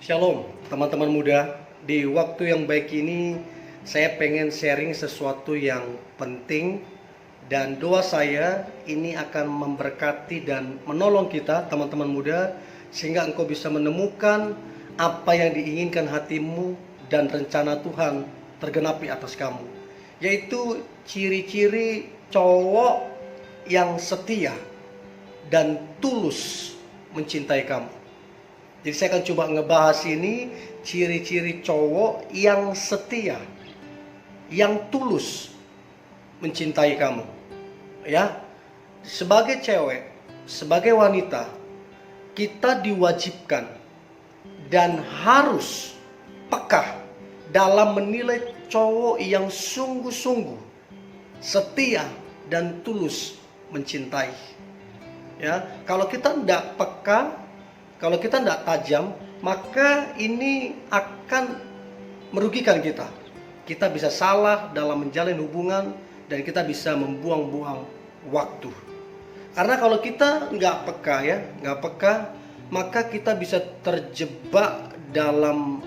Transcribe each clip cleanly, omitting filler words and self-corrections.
Shalom teman-teman muda. Di waktu yang baik ini saya pengen sharing sesuatu yang penting, dan doa saya ini akan memberkati dan menolong kita teman-teman muda, sehingga engkau bisa menemukan apa yang diinginkan hatimu dan rencana Tuhan tergenapi atas kamu, yaitu ciri-ciri cowok yang setia dan tulus mencintai kamu. Jadi saya akan coba ngebahas ini, ciri-ciri cowok yang setia, yang tulus mencintai kamu. Ya, sebagai cewek, sebagai wanita, kita diwajibkan dan harus peka dalam menilai cowok yang sungguh-sungguh setia dan tulus mencintai. Ya, kalau kita tidak peka, kalau kita tidak tajam, maka ini akan merugikan kita. Kita bisa salah dalam menjalin hubungan dan kita bisa membuang-buang waktu. Karena kalau kita nggak peka, maka kita bisa terjebak dalam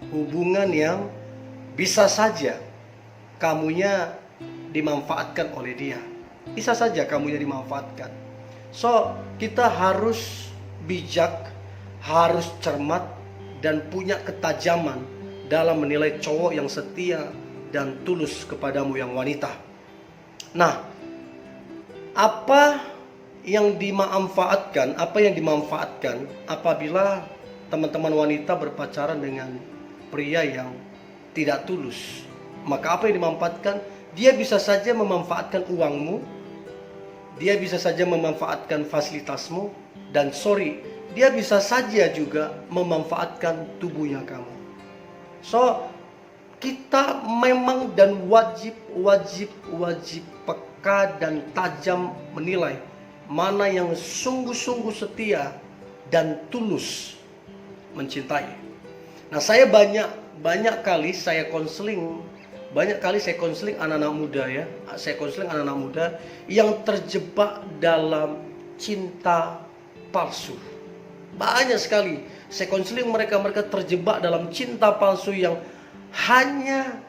hubungan yang bisa saja kamunya dimanfaatkan oleh dia. Bisa saja kamunya dimanfaatkan. So, kita harus bijak, harus cermat, dan punya ketajaman dalam menilai cowok yang setia dan tulus kepadamu yang wanita. Nah, apa yang dimanfaatkan apabila teman-teman wanita berpacaran dengan pria yang tidak tulus? Maka apa yang dimanfaatkan? Dia bisa saja memanfaatkan uangmu, dia bisa saja memanfaatkan fasilitasmu, dan dia bisa saja juga memanfaatkan tubuhnya kamu. So, kita memang dan wajib peka dan tajam menilai mana yang sungguh-sungguh setia dan tulus mencintai. Nah, saya banyak kali saya konseling anak-anak muda ya. Saya konseling anak-anak muda yang terjebak dalam cinta palsu. Banyak sekali saya konseling mereka terjebak dalam cinta palsu yang hanya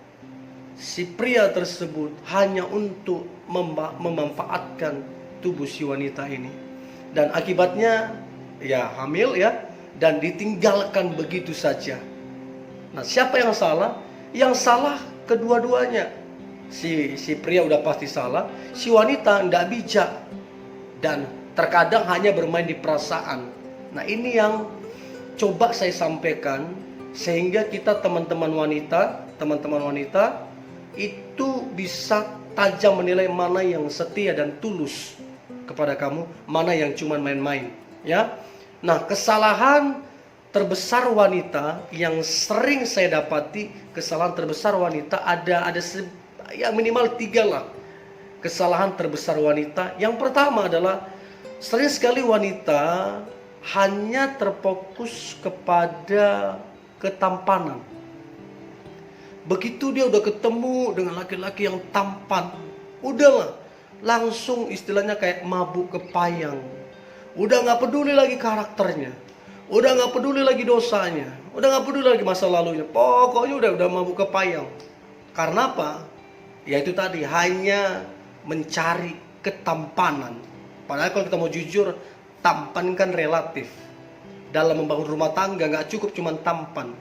si pria tersebut hanya untuk memanfaatkan tubuh si wanita ini, dan akibatnya ya hamil ya, dan ditinggalkan begitu saja. Nah, siapa yang salah? Yang salah kedua-duanya. Si pria udah pasti salah, si wanita tidak bijak dan terkadang hanya bermain di perasaan. Nah, ini yang coba saya sampaikan sehingga kita teman-teman wanita itu bisa tajam menilai mana yang setia dan tulus kepada kamu, mana yang cuma main-main, ya. Nah, kesalahan terbesar wanita yang sering saya dapati, ada ya minimal 3 lah kesalahan terbesar wanita. Yang pertama adalah sering sekali wanita hanya terfokus kepada ketampanan. Begitu dia udah ketemu dengan laki-laki yang tampan, udahlah, langsung istilahnya kayak mabuk kepayang. Udah gak peduli lagi karakternya, udah gak peduli lagi dosanya, udah gak peduli lagi masa lalunya. Pokoknya udah mabuk kepayang. Karena apa? Ya itu tadi, hanya mencari ketampanan. Padahal kalau kita mau jujur, tampan kan relatif. Dalam membangun rumah tangga gak cukup cuma tampan.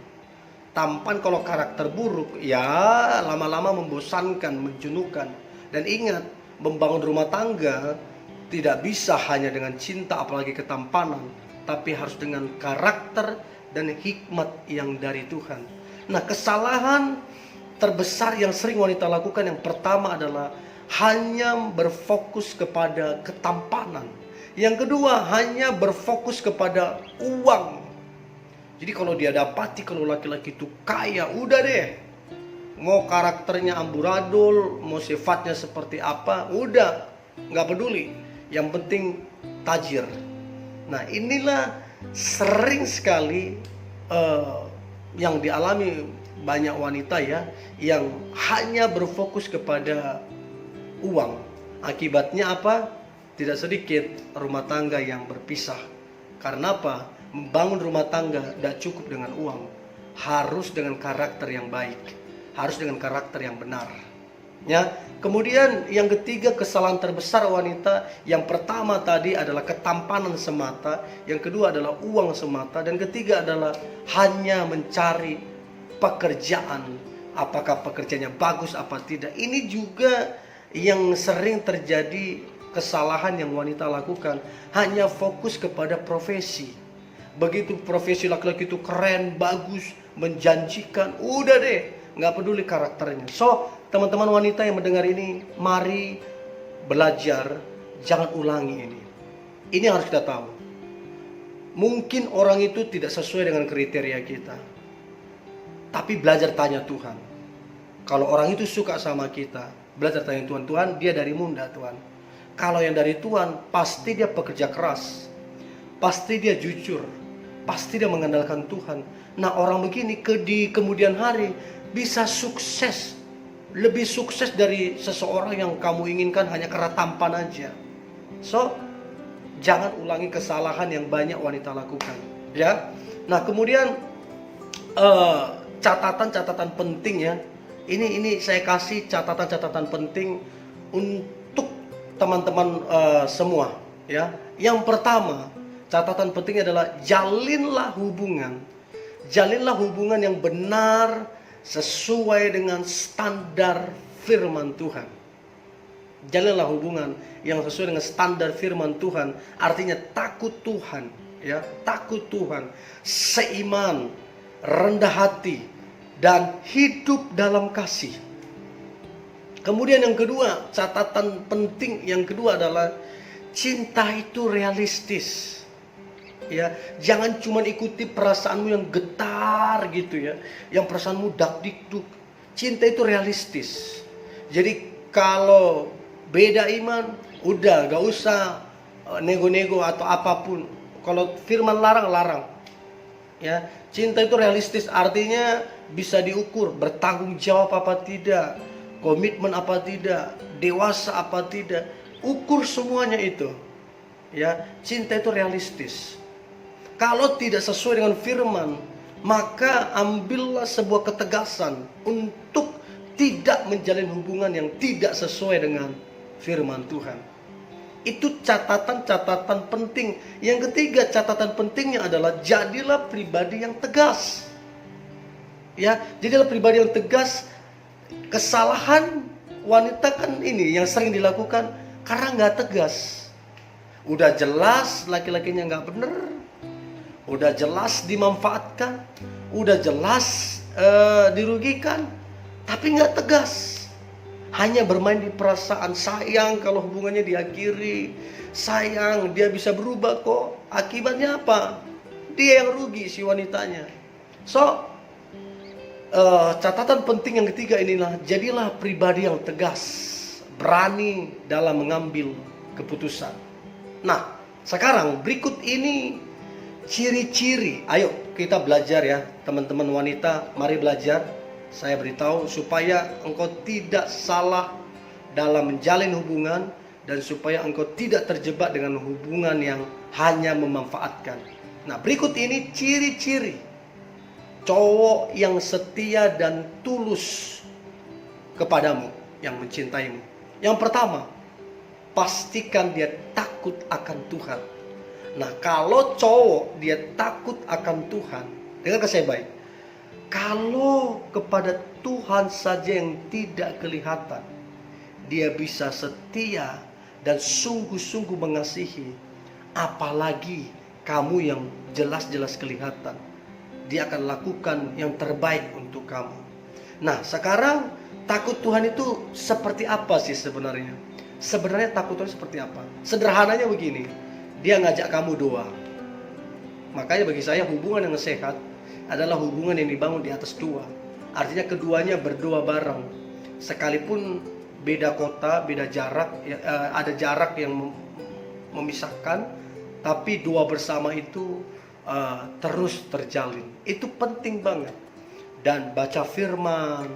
Tampan kalau karakter buruk, ya lama-lama membosankan, menjenuhkan. Dan ingat, membangun rumah tangga tidak bisa hanya dengan cinta apalagi ketampanan, tapi harus dengan karakter dan hikmat yang dari Tuhan. Nah, kesalahan terbesar yang sering wanita lakukan yang pertama adalah hanya berfokus kepada ketampanan. Yang kedua, hanya berfokus kepada uang. Jadi kalau dia dapati kalau laki-laki itu kaya, udah deh. Mau karakternya amburadul, mau sifatnya seperti apa, udah, nggak peduli. Yang penting tajir. Nah, inilah sering sekali yang dialami banyak wanita ya, yang hanya berfokus kepada uang. Akibatnya apa? Tidak sedikit rumah tangga yang berpisah. Karena apa? Membangun rumah tangga tidak cukup dengan uang, harus dengan karakter yang baik, harus dengan karakter yang benar. Ya, kemudian yang ketiga, kesalahan terbesar wanita, yang pertama tadi adalah ketampanan semata, yang kedua adalah uang semata, dan ketiga adalah hanya mencari pekerjaan, apakah pekerjaannya bagus apa tidak. Ini juga yang sering terjadi, kesalahan yang wanita lakukan, hanya fokus kepada profesi. Begitu profesi laki-laki itu keren, bagus, menjanjikan, udah deh, nggak peduli karakternya. So, teman-teman wanita yang mendengar ini, mari belajar, jangan ulangi ini. Ini yang harus kita tahu. Mungkin orang itu tidak sesuai dengan kriteria kita, tapi belajar tanya Tuhan. Kalau orang itu suka sama kita, belajar tanya Tuhan. Tuhan, dia dari Munda Tuhan. Kalau yang dari Tuhan, pasti dia pekerja keras, pasti dia jujur, pasti dia mengandalkan Tuhan. Nah, orang begini di kemudian hari bisa sukses, lebih sukses dari seseorang yang kamu inginkan hanya karena tampan aja. So, jangan ulangi kesalahan yang banyak wanita lakukan, ya. Nah, kemudian catatan-catatan penting ya. Ini saya kasih catatan-catatan penting untuk teman-teman semua, ya. Yang pertama, catatan penting adalah jalinlah hubungan yang benar sesuai dengan standar firman Tuhan. Jalinlah hubungan yang sesuai dengan standar firman Tuhan, artinya takut Tuhan, ya, takut Tuhan, seiman, rendah hati, dan hidup dalam kasih. Kemudian yang kedua, catatan penting yang kedua adalah cinta itu realistis. Ya, jangan cuma ikuti perasaanmu yang getar gitu ya, yang perasaanmu dak dikduk. Cinta itu realistis. Jadi kalau beda iman, udah gak usah nego-nego atau apapun. Kalau firman larang. Ya, cinta itu realistis, artinya bisa diukur, bertanggung jawab apa tidak, komitmen apa tidak, dewasa apa tidak, ukur semuanya itu. Ya, cinta itu realistis. Kalau tidak sesuai dengan firman, maka ambillah sebuah ketegasan untuk tidak menjalin hubungan yang tidak sesuai dengan firman Tuhan. Itu catatan-catatan penting. Yang ketiga, catatan pentingnya adalah jadilah pribadi yang tegas. Ya, jadilah pribadi yang tegas. Kesalahan wanita kan ini yang sering dilakukan karena nggak tegas. Udah jelas laki-lakinya nggak bener, udah jelas dimanfaatkan, udah jelas dirugikan, tapi nggak tegas. Hanya bermain di perasaan, sayang kalau hubungannya diakhiri, sayang dia bisa berubah kok. Akibatnya apa? Dia yang rugi, si wanitanya. So, catatan penting yang ketiga inilah, jadilah pribadi yang tegas, berani dalam mengambil keputusan. Nah, sekarang berikut ini ciri-ciri. Ayo kita belajar ya, teman-teman wanita, mari belajar. Saya beritahu supaya engkau tidak salah dalam menjalin hubungan, dan supaya engkau tidak terjebak dengan hubungan yang hanya memanfaatkan. Nah, berikut ini ciri-ciri cowok yang setia dan tulus kepadamu, yang mencintaimu. Yang pertama, pastikan dia takut akan Tuhan. Nah, kalau cowok dia takut akan Tuhan, dengarkan saya baik. Kalau kepada Tuhan saja yang tidak kelihatan, dia bisa setia dan sungguh-sungguh mengasihi, apalagi kamu yang jelas-jelas kelihatan. Dia akan lakukan yang terbaik untuk kamu. Nah, sekarang takut Tuhan itu seperti apa sih sebenarnya? Sebenarnya takut Tuhan seperti apa? Sederhananya begini, dia ngajak kamu doa. Makanya bagi saya hubungan yang sehat adalah hubungan yang dibangun di atas doa. Artinya keduanya berdoa bareng. Sekalipun beda kota, beda jarak, ada jarak yang memisahkan, tapi doa bersama itu terus terjalin. Itu penting banget. Dan baca firman,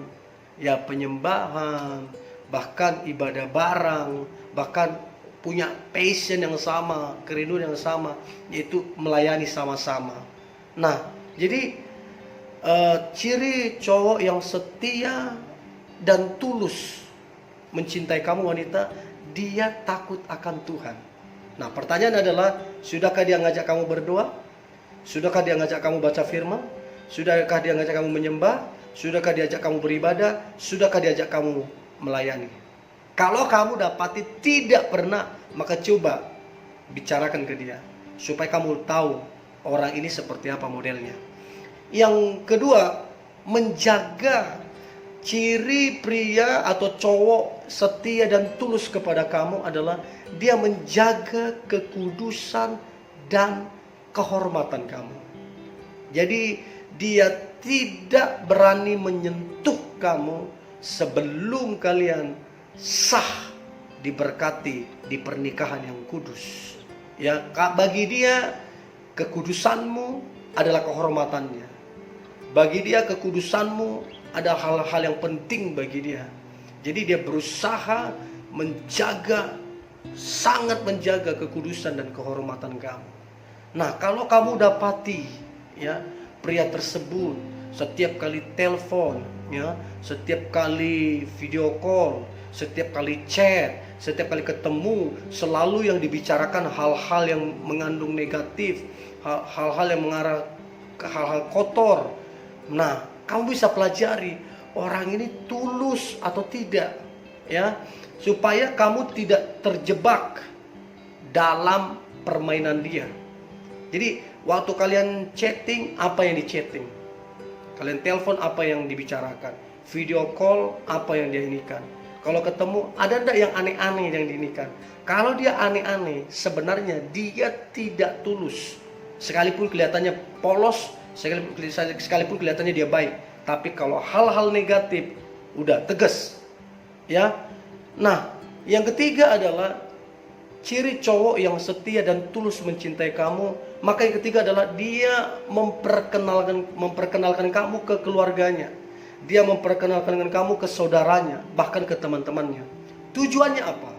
ya penyembahan, bahkan ibadah bareng, bahkan punya passion yang sama, kerinduan yang sama, yaitu melayani sama-sama. Nah, jadi ciri cowok yang setia dan tulus mencintai kamu wanita, dia takut akan Tuhan. Nah, pertanyaan adalah, sudahkah dia ngajak kamu berdoa? Sudahkah dia ngajak kamu baca firman? Sudahkah dia ngajak kamu menyembah? Sudahkah dia ajak kamu beribadah? Sudahkah dia ajak kamu melayani? Kalau kamu dapati tidak pernah, maka coba bicarakan ke dia supaya kamu tahu orang ini seperti apa modelnya. Yang kedua, menjaga ciri pria atau cowok setia dan tulus kepada kamu adalah dia menjaga kekudusan dan kehormatan kamu. Jadi dia tidak berani menyentuh kamu sebelum kalian sah diberkati di pernikahan yang kudus. Ya, bagi dia kekudusanmu adalah kehormatannya. Bagi dia kekudusanmu ada hal-hal yang penting bagi dia. Jadi dia berusaha menjaga, sangat menjaga kekudusan dan kehormatan kamu. Nah, kalau kamu dapati ya pria tersebut setiap kali telepon, ya, setiap kali video call, setiap kali chat, setiap kali ketemu, selalu yang dibicarakan hal-hal yang mengandung negatif, hal-hal yang mengarah ke hal-hal kotor. Nah, kamu bisa pelajari orang ini tulus atau tidak, ya, supaya kamu tidak terjebak dalam permainan dia. Jadi waktu kalian chatting, apa yang di-chatting? Kalian telepon, apa yang dibicarakan? Video call, apa yang dia inikan? Kalau ketemu, ada enggak yang aneh-aneh yang diinikan? Kalau dia aneh-aneh, sebenarnya dia tidak tulus. Sekalipun kelihatannya polos, sekalipun kelihatannya dia baik, tapi kalau hal-hal negatif, udah tegas, ya. Nah, yang ketiga adalah ciri cowok yang setia dan tulus mencintai kamu. Maka yang ketiga adalah dia memperkenalkan kamu ke keluarganya. Dia memperkenalkan kamu ke saudaranya, bahkan ke teman-temannya. Tujuannya apa?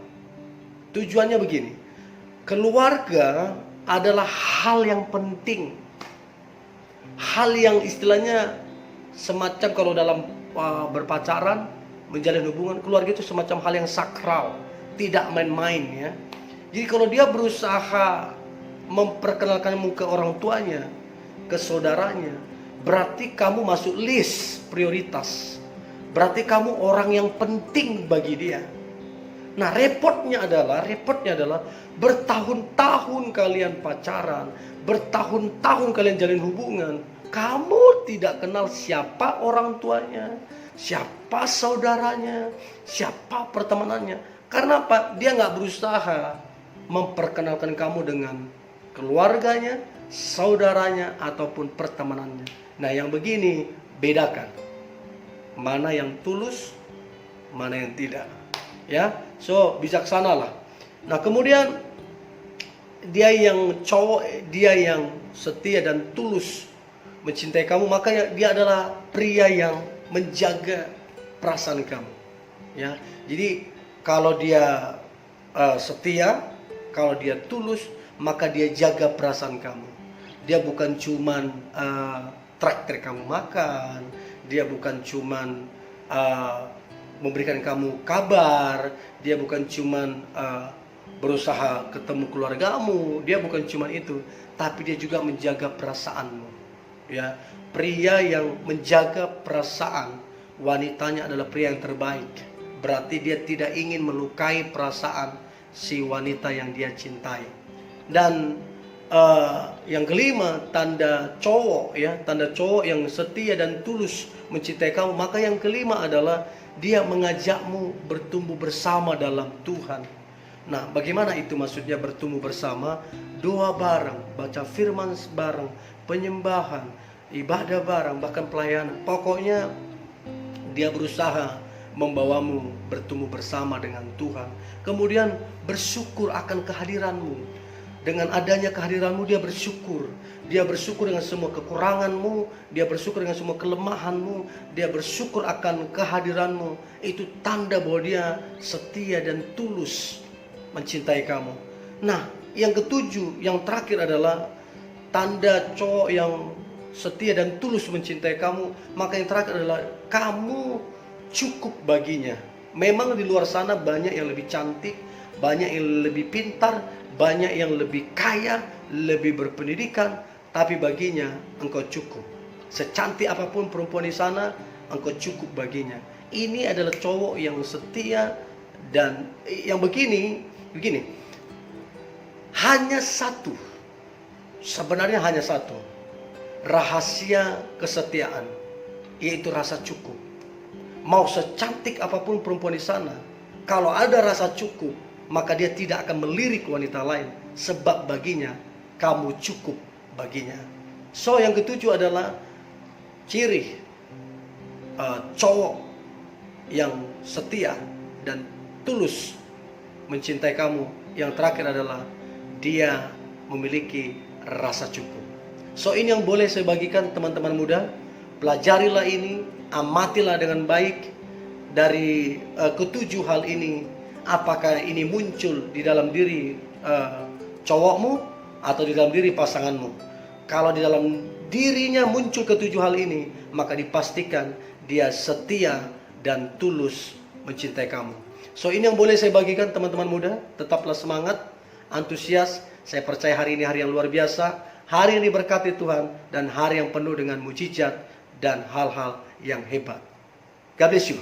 Tujuannya begini. Keluarga adalah hal yang penting. Hal yang istilahnya semacam kalau dalam berpacaran, menjalin hubungan, keluarga itu semacam hal yang sakral, tidak main-main, ya. Jadi kalau dia berusaha memperkenalkanmu ke orang tuanya, ke saudaranya, berarti kamu masuk list prioritas. Berarti kamu orang yang penting bagi dia. Nah, repotnya adalah bertahun-tahun kalian pacaran, bertahun-tahun kalian jalin hubungan, kamu tidak kenal siapa orang tuanya, siapa saudaranya, siapa pertemanannya. Karena apa? Dia nggak berusaha memperkenalkan kamu dengan keluarganya, saudaranya, ataupun pertemanannya. Nah, yang begini bedakan mana yang tulus, mana yang tidak, ya. So, bijaksanalah. Nah, kemudian dia yang cowok, dia yang setia dan tulus mencintai kamu, maka dia adalah pria yang menjaga perasaan kamu, ya. Jadi kalau dia setia, kalau dia tulus, maka dia jaga perasaan kamu. Dia bukan cuman traktir kamu makan, dia bukan cuman memberikan kamu kabar, dia bukan cuman berusaha ketemu keluargamu, dia bukan cuman itu, tapi dia juga menjaga perasaanmu. Ya, pria yang menjaga perasaan wanitanya adalah pria yang terbaik. Berarti dia tidak ingin melukai perasaan si wanita yang dia cintai. Dan yang kelima, tanda cowok, ya, tanda cowok yang setia dan tulus mencintai kamu, maka yang kelima adalah dia mengajakmu bertumbuh bersama dalam Tuhan. Nah, bagaimana itu maksudnya bertumbuh bersama? Doa bareng, baca firman bareng, penyembahan, ibadah bareng, bahkan pelayanan. Pokoknya dia berusaha membawamu bertumbuh bersama dengan Tuhan. Kemudian bersyukur akan kehadiranmu. Dengan adanya kehadiranmu dia bersyukur. Dia bersyukur dengan semua kekuranganmu, dia bersyukur dengan semua kelemahanmu, dia bersyukur akan kehadiranmu. Itu tanda bahwa dia setia dan tulus mencintai kamu. Nah, yang ketujuh, yang terakhir adalah tanda cowok yang setia dan tulus mencintai kamu. Maka yang terakhir adalah kamu cukup baginya. Memang di luar sana banyak yang lebih cantik, banyak yang lebih pintar, banyak yang lebih kaya, lebih berpendidikan, tapi baginya engkau cukup. Secantik apapun perempuan di sana, engkau cukup baginya. Ini adalah cowok yang setia dan yang begini. Hanya satu, sebenarnya hanya satu rahasia kesetiaan, yaitu rasa cukup. Mau secantik apapun perempuan di sana, kalau ada rasa cukup, maka dia tidak akan melirik wanita lain, sebab baginya kamu cukup baginya. So, yang ketujuh adalah ciri cowok yang setia dan tulus mencintai kamu. Yang terakhir adalah dia memiliki rasa cukup. So, ini yang boleh saya bagikan teman-teman muda. Pelajarilah ini, amatilah dengan baik dari ketujuh hal ini. Apakah ini muncul di dalam diri cowokmu atau di dalam diri pasanganmu? Kalau di dalam dirinya muncul ketujuh hal ini, maka dipastikan dia setia dan tulus mencintai kamu. So, ini yang boleh saya bagikan teman-teman muda. Tetaplah semangat, antusias. Saya percaya hari ini hari yang luar biasa, hari yang diberkati Tuhan, dan hari yang penuh dengan mujizat dan hal-hal yang hebat. God bless you.